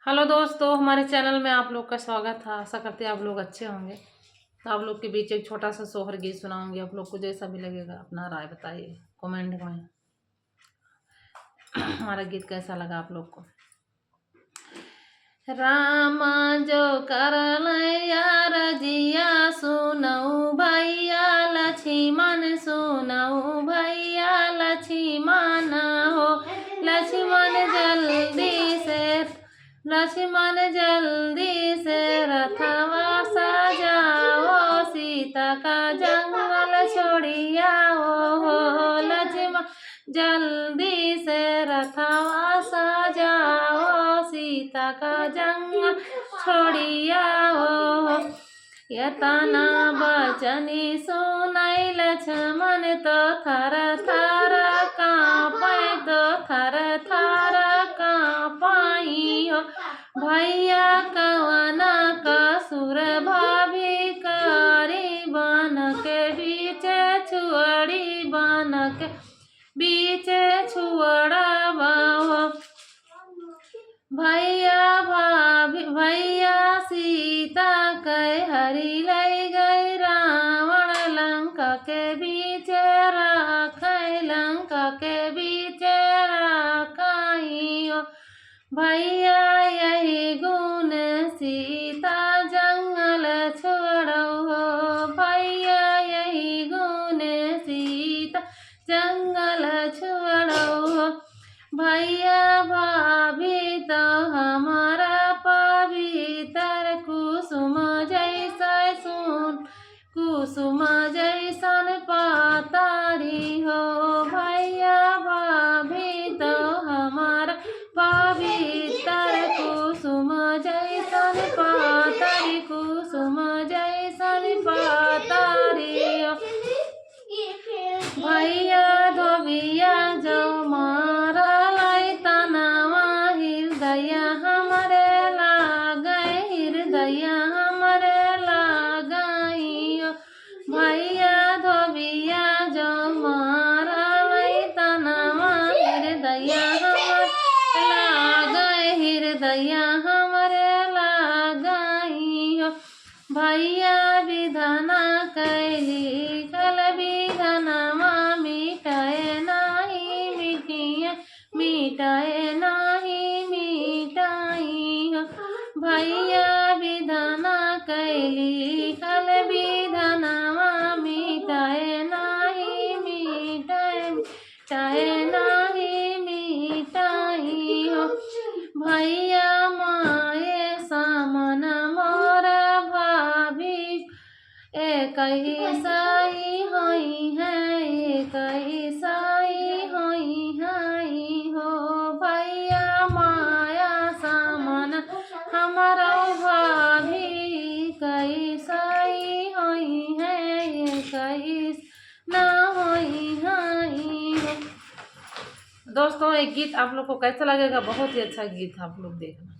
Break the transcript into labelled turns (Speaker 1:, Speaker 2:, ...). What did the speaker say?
Speaker 1: Hello दोस्तों, हमारे channel में आप लोग का स्वागत है। आशा करते हैं आप लोग अच्छे होंगे। तो आप लोग के बीच एक छोटा सा सोहर गीत सुनाऊंगी। आप लोग को जैसा भी लगेगा अपना राय बताइए कमेंट में। हमारा गीत कैसा लगा आप लोग को। रामा जो करल यार जिया सुनऊ भैया, लक्ष्मण सुनऊ भैया, लक्ष्मण हो लक्ष्मण जल्दी से रथवा सजाओ, सीता का जंगल छोड़ियाओ हो। लक्ष्मण जल्दी से रथवा सजाओ, सीता का जंगल छोड़ियाओ। यतना बचनी सुनाई लक्ष्मण तो थर थर कांपै, तो थर थर कांपाई हो। भैया कवना कसुर भाभी कारी, बन के बीच छुअड़ी, बन के बीच छुअड़ावा। भैया सीता कह हरी लई गई, रावण लंका के बीच राखै, लंका के बीच राखाई हो। भैया यही गुण सीता जंगल छोड़ो हो। भैया यही गुण सीता जंगल छोड़ो हो। भैया भाभी तो हमारा पवित्र, कुसुम जैसा सुन कुसुम जैसन पातारी हो। भैया भाभी तो हमारा पवित्र, कुसुम जैसन पातारी, कुसुम जैसन पातारी हो। भैया धोबिया जो मारा लाई तनावा, हृदय हमरे लागै, हृदय हमरे लागै हो। भैया धोबिया जो मारा लाई तनावा, हृदय हमरे लागै, हृदय हमरे लागै हो। भैया विधना कैली कल, विधनमा मिटाए नाही मिटिए, मिटाए नाही मिटाई हो। भैया विधना कैली कल, विधनमा मिटाए नाही मिटाए, मिटाए नाही मिटाई हो। भैया माए सामन मोर भाभी, एक साई होई है, एक साई होई है हो। भैया माया सामन हमारा भाभी, कई साई होई है, कई ना होई है। दोस्तों, एक गीत आप लोग को कैसा लगेगा, बहुत ही अच्छा गीत आप लोग देखना।